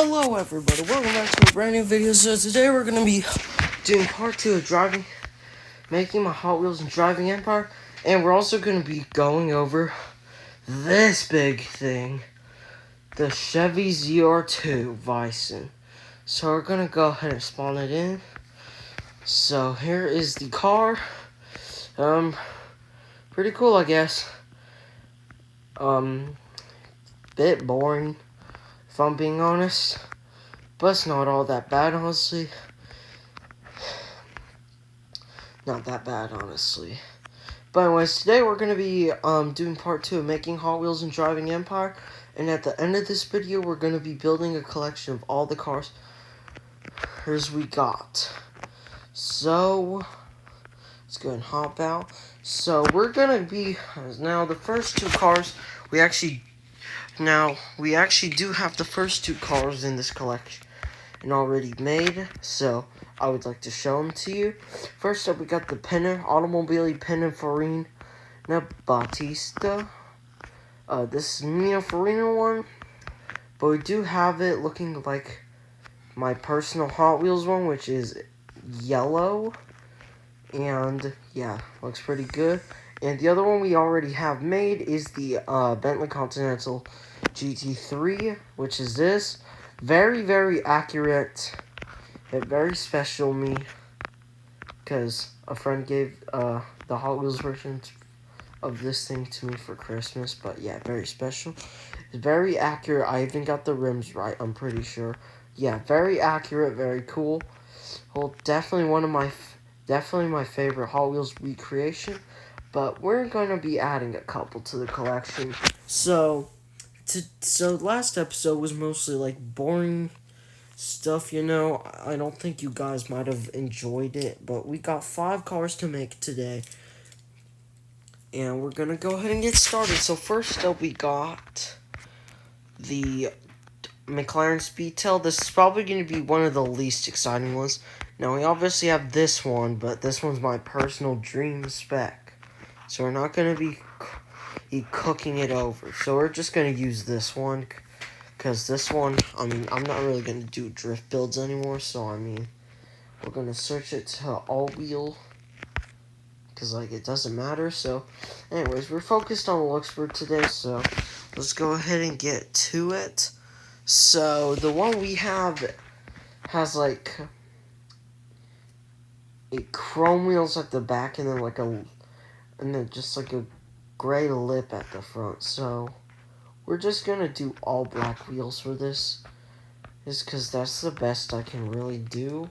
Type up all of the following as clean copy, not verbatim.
Hello everybody, welcome back to a brand new video. So today we're going to be doing part 2 of making my Hot Wheels and driving empire. And we're also going to be going over this big thing, the Chevy ZR2 Bison. So we're going to go ahead and spawn it in. So here is the car. Pretty cool, I guess. Bit boring, if I'm being honest. But it's not all that bad, honestly. Not that bad, honestly. But anyways, today we're going to be doing part 2 of making Hot Wheels and driving Empire. And at the end of this video, we're going to be building a collection of all the cars we got. So, let's go and hop out. So, we're going to be, now the first two cars, we actually do have the first two cars in this collection and already made, so I would like to show them to you. First up, we got the Automobile Pininfarina Battista. This is Mia Farina one, but we do have it looking like my personal Hot Wheels one, which is yellow, and yeah, looks pretty good. And the other one we already have made is the Bentley Continental GT3, which is this. Very, very accurate. It very special me, because a friend gave the Hot Wheels version of this thing to me for Christmas. But yeah, very special. It's very accurate. I even got the rims right, I'm pretty sure. Yeah, very accurate, very cool. Well, definitely my favorite Hot Wheels recreation. But we're going to be adding a couple to the collection. So last episode was mostly like boring stuff, you know. I don't think you guys might have enjoyed it, but we got 5 cars to make today. And we're going to go ahead and get started. So first up, we got the McLaren Speedtail. This is probably going to be one of the least exciting ones. Now, we obviously have this one, but this one's my personal dream spec. So we're not going to be cooking it over. So we're just going to use this one. Because this one, I mean, I'm not really going to do drift builds anymore. So, I mean, we're going to search it to all-wheel. Because, like, it doesn't matter. So, anyways, we're focused on looks for today. So, let's go ahead and get to it. So, the one we have has, like, a chrome wheels at the back. And then just, like, a gray lip at the front. So, we're just going to do all black wheels for this. Just because that's the best I can really do.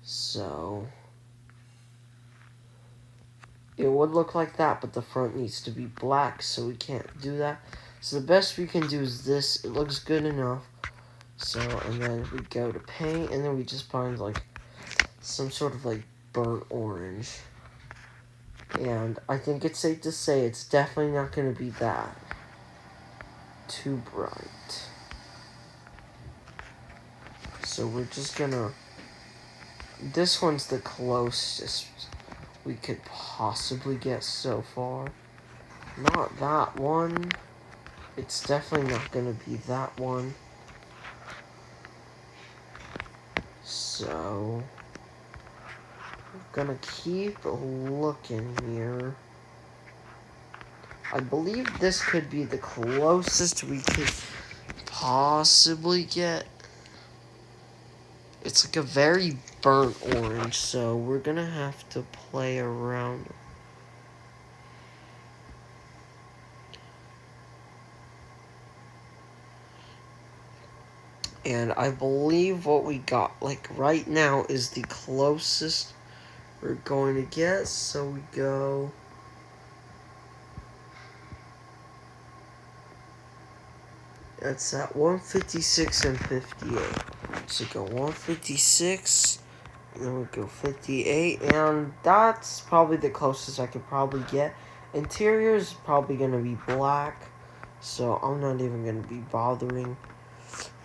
So, it would look like that, but the front needs to be black, so we can't do that. So the best we can do is this. It looks good enough. So, and then we go to paint, and then we just find, like, some sort of, like, burnt orange. And I think it's safe to say it's definitely not going to be that too bright. So we're just gonna, this one's the closest we could possibly get so far. Not that one. It's definitely not gonna be that one. So we're gonna keep looking here. I believe this could be the closest we could possibly get. It's like a very burnt orange, so we're gonna have to play around. And I believe what we got, like, right now is the closest we're going to get. So we go. That's at 156 and 58. So go 156, and then we go 58, and that's probably the closest I could probably get. Interior is probably going to be black, so I'm not even going to be bothering,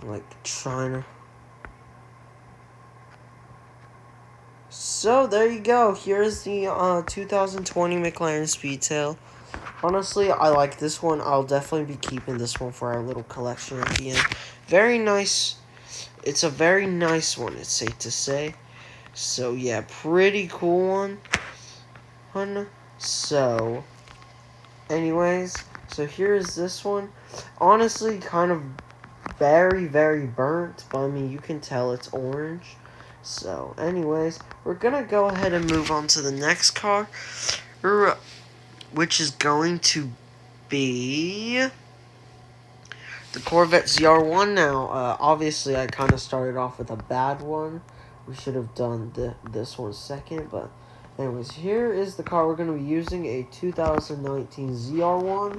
like, trying to. So there you go. Here's the 2020 McLaren Speedtail. Honestly, I like this one. I'll definitely be keeping this one for our little collection at the end. very nice. It's a very nice one, it's safe to say. So yeah, pretty cool one. So, anyways, so here's this one. Honestly, kind of very, very burnt, but I mean, you can tell it's orange. So, anyways, we're gonna go ahead and move on to the next car, which is going to be the Corvette ZR1. Now, obviously, I kind of started off with a bad one. We should have done this one second, but anyways, here is the car we're going to be using, a 2019 ZR1,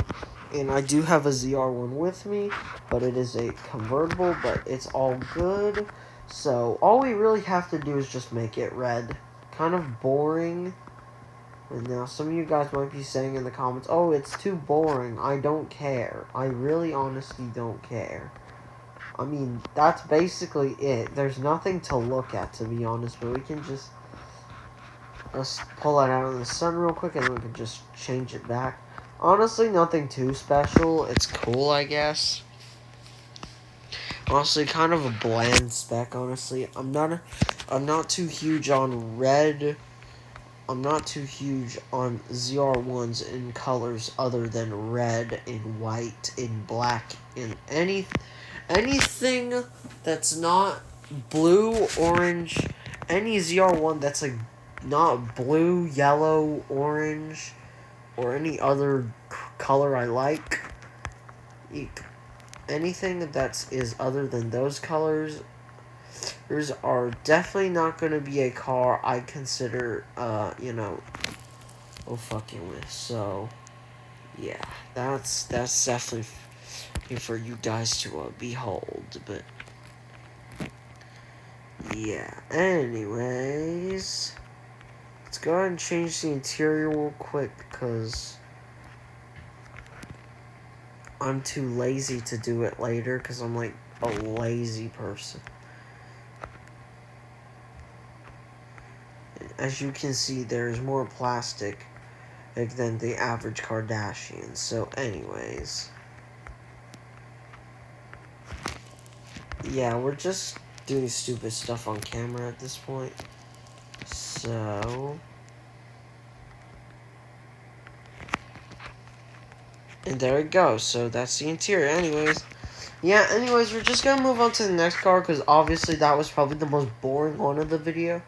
and I do have a ZR1 with me, but it is a convertible, but it's all good. So, all we really have to do is just make it red. Kind of boring. And now some of you guys might be saying in the comments, oh, it's too boring. I don't care. I really honestly don't care. I mean, that's basically it. There's nothing to look at, to be honest, but we can just let's pull it out of the sun real quick and we can just change it back. Honestly, nothing too special. It's cool, I guess. Honestly, kind of a bland spec, honestly. I'm not too huge on red. I'm not too huge on ZR1s in colors other than red and white and black and anything that's not blue, orange, any ZR1 that's like not blue, yellow, orange, or any other color I like. Anything that is other than those colors are definitely not going to be a car I consider, fucking with. So, yeah, that's definitely for you guys to behold. But yeah, anyways, let's go ahead and change the interior real quick because I'm too lazy to do it later because I'm like a lazy person. As you can see, there's more plastic than the average Kardashian. So, anyways. Yeah, we're just doing stupid stuff on camera at this point. So. And there we go. So, that's the interior. Anyways. Yeah, anyways, we're just gonna move on to the next car because obviously that was probably the most boring one of the video.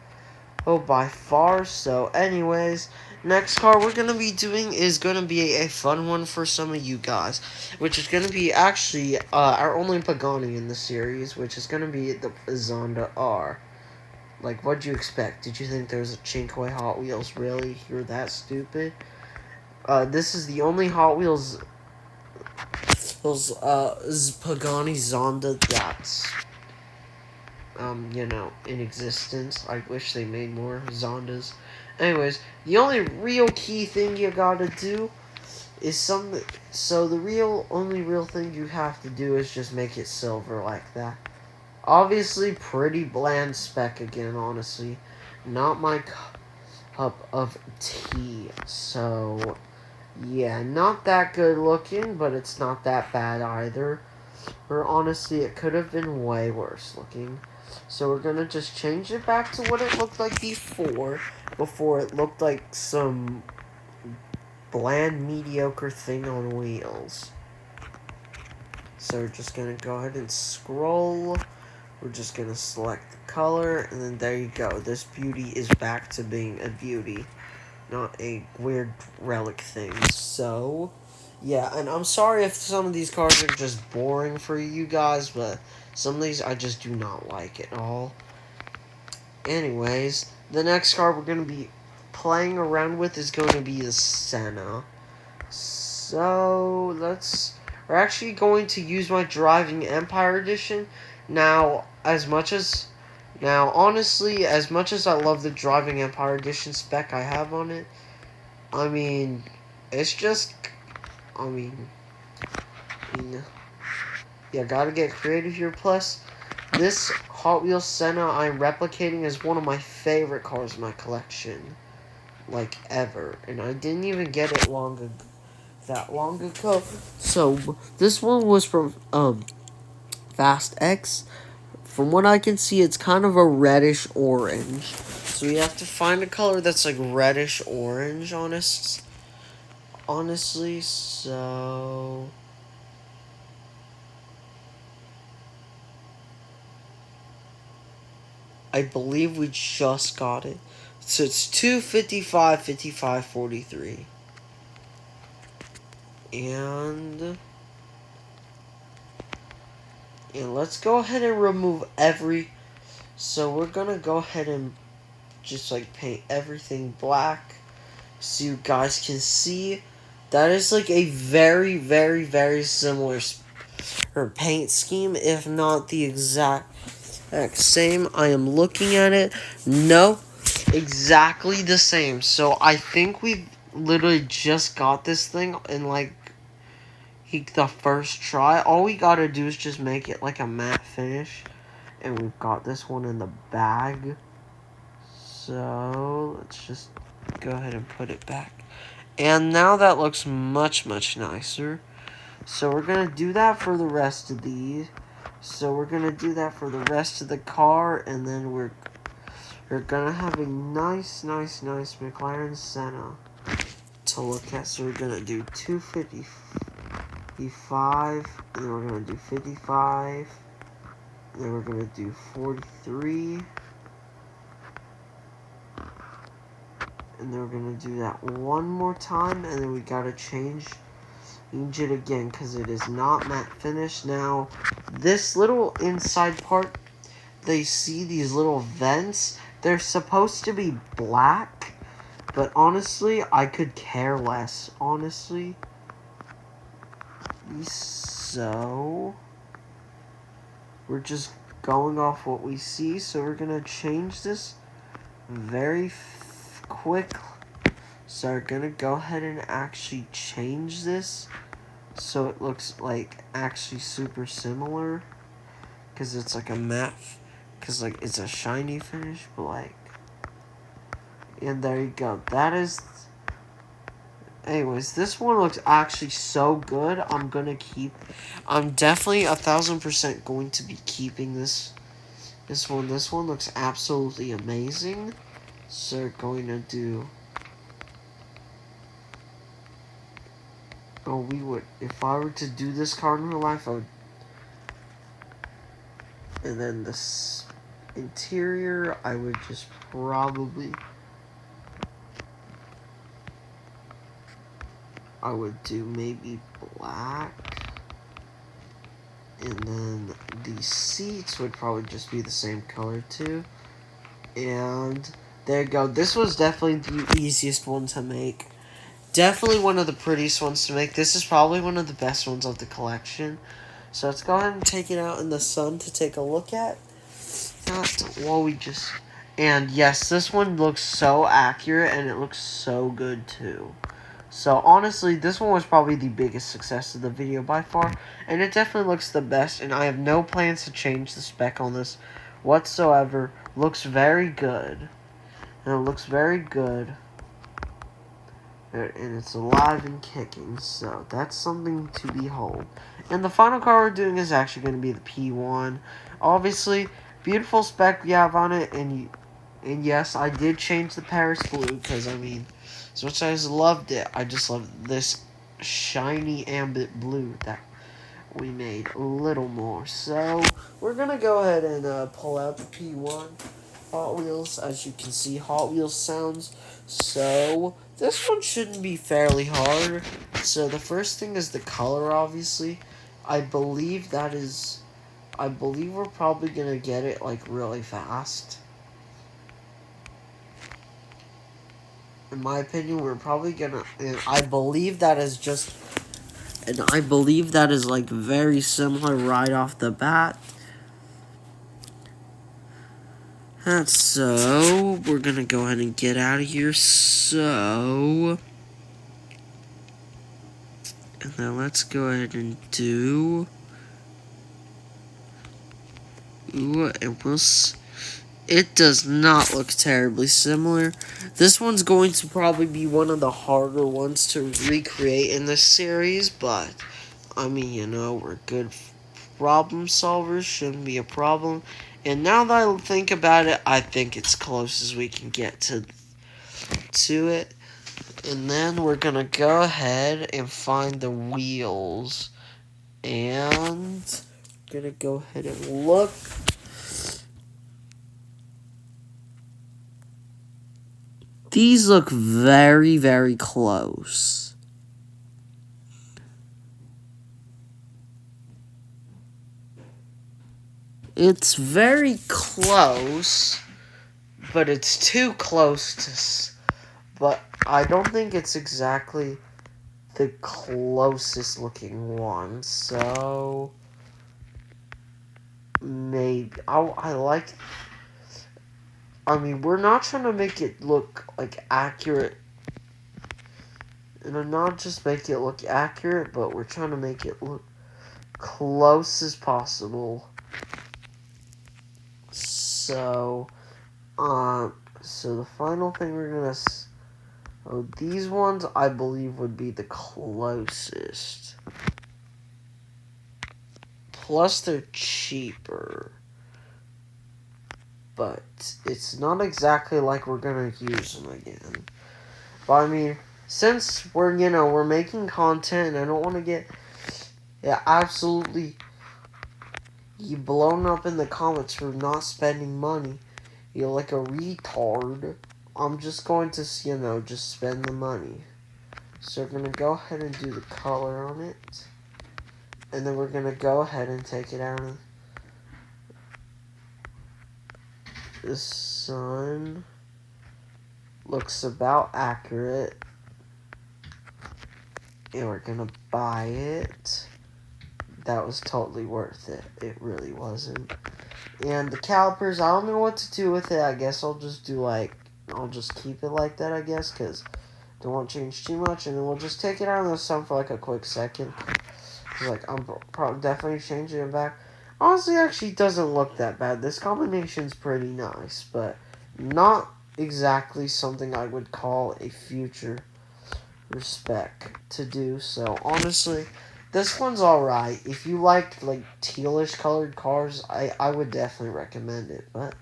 Oh, by far. So, anyways, next car we're going to be doing is going to be a fun one for some of you guys, which is going to be actually our only Pagani in the series, which is going to be the Zonda R. Like, what'd you expect? Did you think there was a Chinquay Hot Wheels? Really? You're that stupid? This is the only Hot Wheels Pagani Zonda that's in existence. I wish they made more Zondas. Anyways, the only real key thing you gotta do is only real thing you have to do is just make it silver like that. Obviously, pretty bland spec again, honestly. Not my cup of tea. So, yeah, not that good looking, but it's not that bad either. Or honestly, it could have been way worse looking. So we're gonna just change it back to what it looked like before it looked like some bland, mediocre thing on wheels. So we're just gonna go ahead and scroll. We're just gonna select the color, and then there you go. This beauty is back to being a beauty, not a weird relic thing. So, yeah, and I'm sorry if some of these cars are just boring for you guys, but some of these I just do not like at all. Anyways, the next car we're going to be playing around with is going to be the Senna. So, we're actually going to use my Driving Empire Edition. Now, honestly, as much as I love the Driving Empire Edition spec I have on it, I mean, it's just, yeah, gotta get creative here. Plus, this Hot Wheels Senna I'm replicating is one of my favorite cars in my collection, like, ever. And I didn't even get it that long ago. So, this one was from, Fast X. From what I can see, it's kind of a reddish orange. So we have to find a color that's like reddish orange, honestly, so I believe we just got it. So it's 255, 55, 43. And let's go ahead and remove so we're gonna go ahead and just like paint everything black so you guys can see that is like a very, very, very similar paint scheme, if not the exact same. I am looking at it. No, exactly the same. So I think we literally just got this thing in like the first try. All we gotta do is just make it like a matte finish, and we've got this one in the bag. So let's just go ahead and put it back. And now that looks much, much nicer. So we're going to do that for the rest of these. So we're going to do that for the rest of the car. And then we're going to have a nice, nice, nice McLaren Senna to look at. So we're going to do 255. And then we're going to do 55. And then we're going to do 43. And then we're going to do that one more time. And then we got to change it again because it is not matte finish. Now, this little inside part, they see these little vents. They're supposed to be black. But honestly, I could care less. Honestly. So, we're just going off what we see. So we're going to change this very quick. So we're going to go ahead and actually change this so it looks like actually super similar. Because it's like a matte, because like it's a shiny finish, but like, and there you go. That is, anyways, this one looks actually so good. I'm definitely 1,000% going to be keeping this one. This one looks absolutely amazing. So we're going to do, if I were to do this car in real life, I would, and then this interior, I would just probably, I would do maybe black, and then the seats would probably just be the same color too, and there you go. This was definitely the easiest one to make. Definitely one of the prettiest ones to make. This is probably one of the best ones of the collection. So let's go ahead and take it out in the sun to take a look at. And yes, this one looks so accurate and it looks so good too. So honestly, this one was probably the biggest success of the video by far. And it definitely looks the best. And I have no plans to change the spec on this whatsoever. Looks very good. And it looks very good. And it's alive and kicking, so that's something to behold. And the final car we're doing is actually going to be the P1. Obviously, beautiful spec we have on it, and yes, I did change the Paris blue, because, I mean, as much as I loved it, I just love this shiny ambit blue that we made a little more. So, we're going to go ahead and pull out the P1 Hot Wheels. As you can see, Hot Wheels sounds. So, this one shouldn't be fairly hard. So, the first thing is the color, obviously. I believe we're probably going to get it, like, really fast. In my opinion, we're probably going to, and I believe that is like, very similar right off the bat. So, we're going to go ahead and get out of here. So, and then let's go ahead and do, it does not look terribly similar. This one's going to probably be one of the harder ones to recreate in this series, but, I mean, we're good problem solvers, shouldn't be a problem. And now that I think about it, I think it's close as we can get to it. And then we're gonna go ahead and find the wheels. And gonna go ahead and look. These look very, very close. It's very close, but it's too close to... But I don't think it's exactly the closest looking one, so... Maybe... I like... I mean, we're not trying to make it look, like, accurate. And not just make it look accurate, but we're trying to make it look close as possible. So, so the final thing we're gonna... Oh, these ones, I believe, would be the closest. Plus, they're cheaper. But it's not exactly like we're gonna use them again. But I mean, since we're making content, and I don't want to get absolutely blown up in the comments for not spending money, you're like a retard. I'm just going to, just spend the money. So we're gonna go ahead and do the color on it, and then we're gonna go ahead and take it out of the sun. Looks about accurate. And we're gonna buy it. That was totally worth it. It really wasn't. And the calipers, I don't know what to do with it. I guess I'll just I'll just keep it like that, I guess, because I don't want to change too much. And then we'll just take it out of the sun for like a quick second. Like, I'm probably definitely changing it back. Honestly, actually doesn't look that bad. This combination's pretty nice, but not exactly something I would call a future respec to do. So honestly, this one's alright. If you like tealish colored cars, I would definitely recommend it, but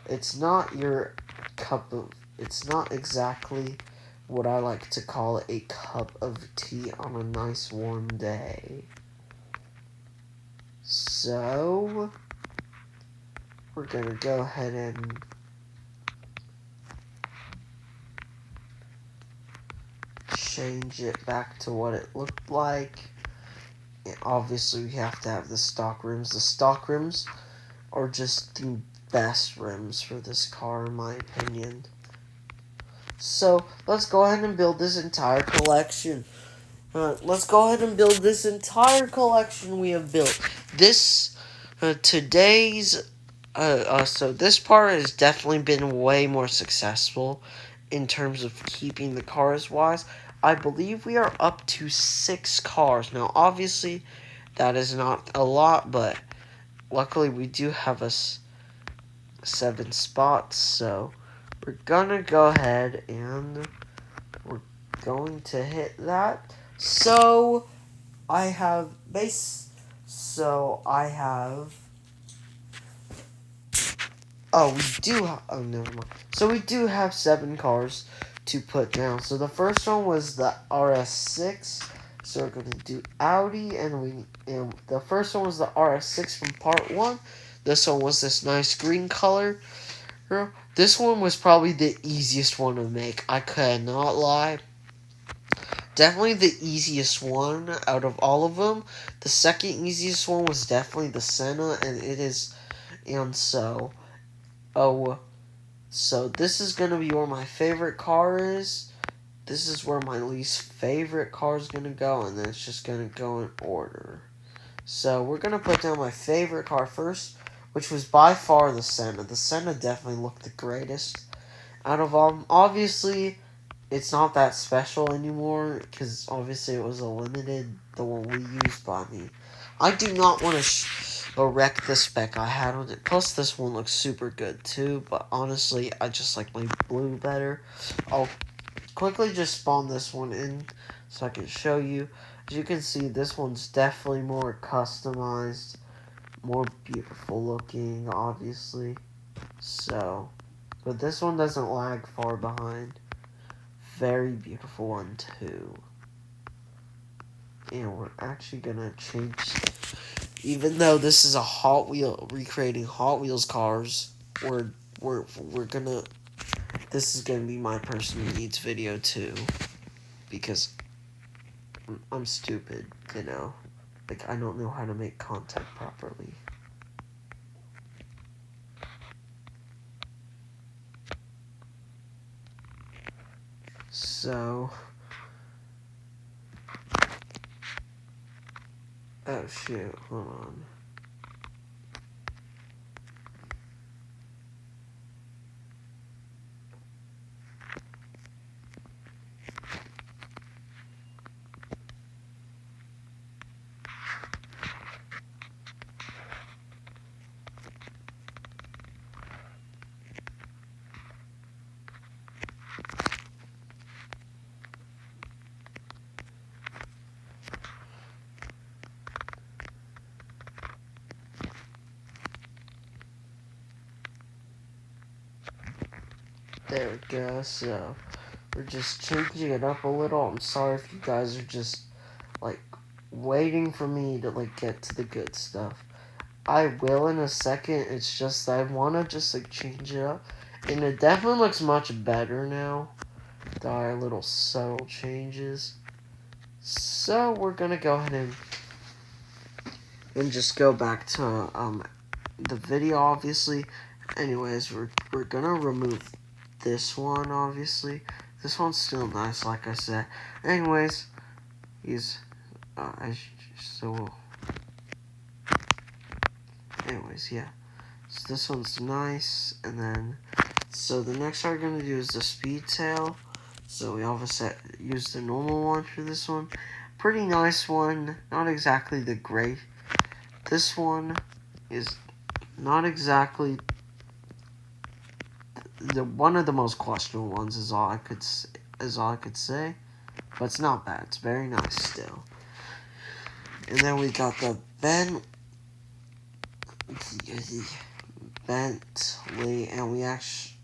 it's not your cup of... It's not exactly what I like to call a cup of tea on a nice warm day. So we're gonna go ahead and change it back to what it looked like. And obviously we have to have the stock rims. The stock rims are just the best rims for this car, in my opinion. So let's go ahead and build this entire collection. Let's go ahead and build this entire collection we have built. This today's so this part has definitely been way more successful in terms of keeping the cars wise. I believe we are up to 6 cars. Now, obviously, that is not a lot, but luckily we do have 7 spots, so we're gonna go ahead and we're going to hit that. So, I have oh, never mind. So we do have 7 cars to put down. So the first one was the RS6. So we're going to do Audi, and the first one was the RS6 from part 1. This one was this nice green color. This one was probably the easiest one to make. I cannot lie. Definitely the easiest one out of all of them. The second easiest one was definitely the Senna, so this is going to be where my favorite car is. This is where my least favorite car is going to go, and then it's just going to go in order. So we're going to put down my favorite car first, which was by far the Senna. The Senna definitely looked the greatest out of all. Obviously, it's not that special anymore, because obviously it was a limited, the one we used by me. I do not want to wreck the spec I had on it. Plus, this one looks super good too, but honestly, I just like my blue better. I'll quickly just spawn this one in so I can show you. As you can see, this one's definitely more customized more beautiful looking, obviously. So, but this one doesn't lag far behind. Very beautiful one too. And we're actually gonna change, even though this is a recreating Hot Wheels cars, we're gonna, this is gonna be my personal needs video too, because I'm stupid, you know, like I don't know how to make content properly. So, oh shoot, hold on. There we go, so we're just changing it up a little. I'm sorry if you guys are just, like, waiting for me to, like, get to the good stuff. I will in a second, it's just I want to just, like, change it up. And it definitely looks much better now. There are little subtle changes. So, we're gonna go ahead and just go back to, the video, obviously. Anyways, we're gonna remove this one, obviously. This one's still nice, like I said. Anyways, anyways, yeah. So this one's nice, and then, so the next one we're gonna do is the speed tail. So we obviously use the normal one for this one. Pretty nice one, not exactly the great. This one is not exactly the one of the most questionable ones is all I could say, but it's not bad. It's very nice still. And then we got the Bentley, and we actually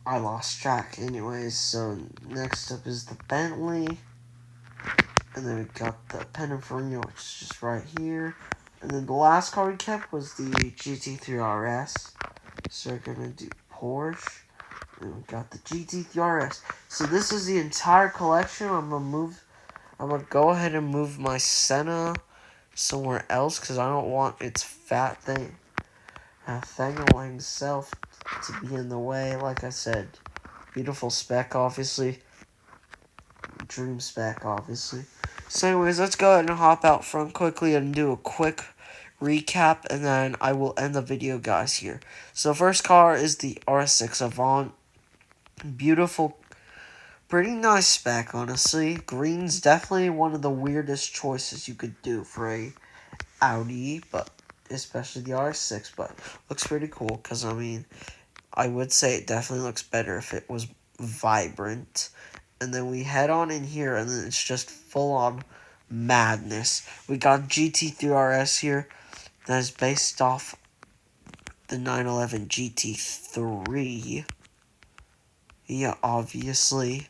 I lost track. Anyways, so next up is the Bentley, and then we got the Pininfarina, which is just right here. And then the last car we kept was the GT3 RS. So we're gonna do Porsche. And we got the GT3 RS. So this is the entire collection. I'm gonna go ahead and move my Senna somewhere else because I don't want its fat thing self to be in the way. Like I said, beautiful spec, obviously. Dream spec, obviously. So anyways, let's go ahead and hop out front quickly and do a quick recap, and then I will end the video, guys, here. So first car is the R6 Avant. Beautiful, pretty nice spec, honestly. Green's definitely one of the weirdest choices you could do for a Audi, but especially the R6, but looks pretty cool, because, I mean, I would say it definitely looks better if it was vibrant. And then we head on in here, and then it's just full-on madness. We got GT3 RS here. That is based off the 911 GT3. Yeah, obviously.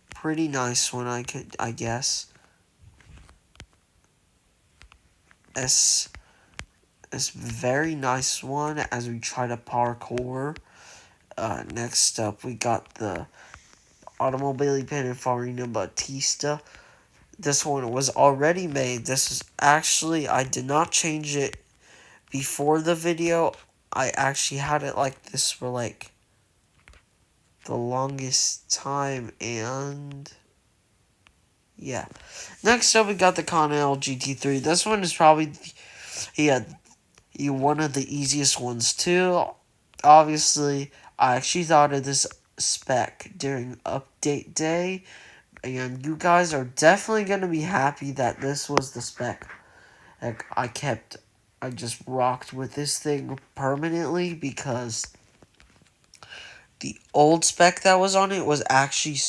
Pretty nice one, I guess. It's very nice one as we try to parkour. Next up, we got the Automobile Pininfarina Battista. This one was already made. This is actually, I did not change it before the video. I actually had it like this for like the longest time, and yeah. Next up, we got the Connell GT3. This one is probably, one of the easiest ones too. Obviously, I actually thought of this spec during update day, and you guys are definitely going to be happy that this was the spec. Like, I just rocked with this thing permanently, because the old spec that was on it was actually,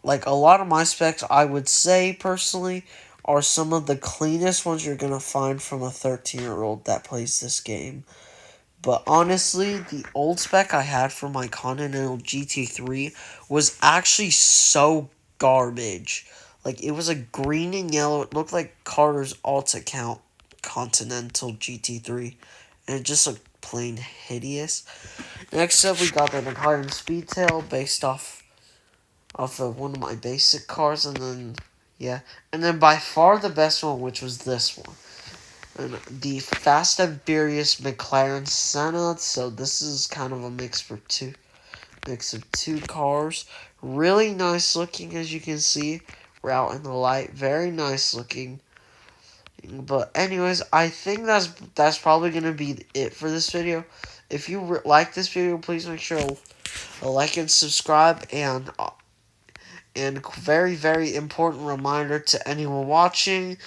like a lot of my specs, I would say personally, are some of the cleanest ones you're gonna find from a 13-year-old that plays this game. But honestly, the old spec I had for my Continental GT3 was actually so garbage. Like, it was a green and yellow. It looked like Carter's alt account Continental GT3. And it just looked plain hideous. Next up, we got the McLaren Speedtail based off of one of my basic cars. And then, yeah. And then by far the best one, which was this one. And the Fast and Furious McLaren Senna. So this is kind of a mix of two cars. Really nice looking, as you can see. We're out in the light. Very nice looking. But anyways, I think that's probably gonna be it for this video. If you like this video, please make sure to like and subscribe. And very, very important reminder to anyone watching.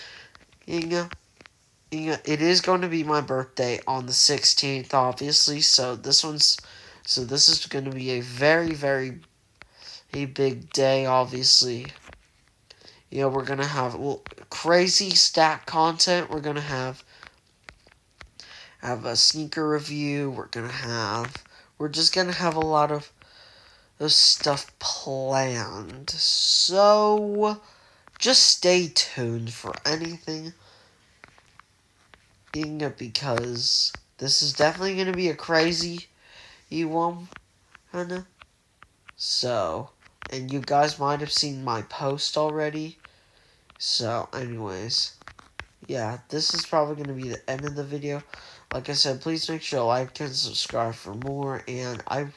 It is going to be my birthday on the 16th, obviously. So this is going to be a very, very big day, obviously. We're going to have crazy stack content. We're going to have a sneaker review. We're just going to have a lot of stuff planned. So just stay tuned for anything. Because this is definitely going to be a crazy one. So, and you guys might have seen my post already. So, anyways, yeah, this is probably going to be the end of the video. Like I said, please make sure to like and subscribe for more. And I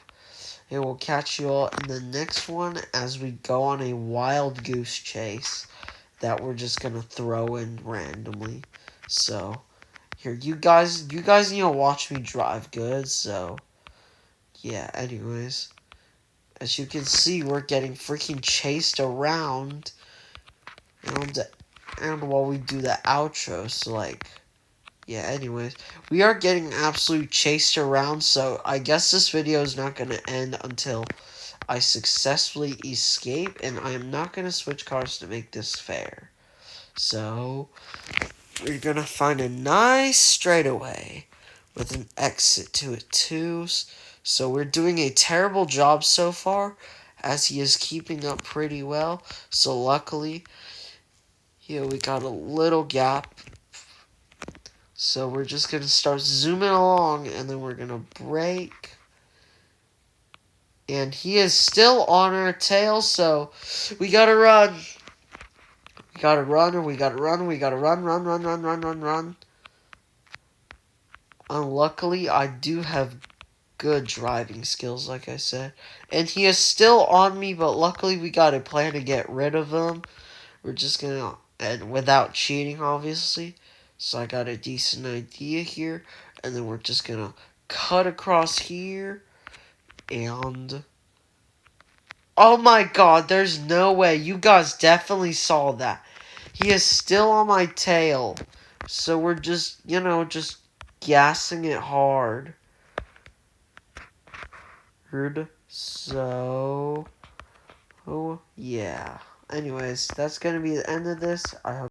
will catch you all in the next one as we go on a wild goose chase that we're just going to throw in randomly. So, here, you guys need to watch me drive good, so, yeah, anyways. As you can see, we're getting freaking chased around, and while we do the outro, so, like, yeah, anyways. We are getting absolutely chased around, so I guess this video is not going to end until I successfully escape, and I am not going to switch cars to make this fair. So, we're going to find a nice straightaway with an exit to it too. So we're doing a terrible job so far, as he is keeping up pretty well. So luckily, we got a little gap. So we're just going to start zooming along, and then we're going to brake. And he is still on our tail, so we got to run. We got to run, or we got to run, we got to run. Unluckily, I do have good driving skills, like I said. And he is still on me, but luckily we got a plan to get rid of him. We're just gonna, and without cheating, obviously. So I got a decent idea here. And then we're just gonna cut across here. And, oh my god, there's no way. You guys definitely saw that. He is still on my tail. So we're just, just gassing it hard. So, oh, yeah. Anyways, that's going to be the end of this. I hope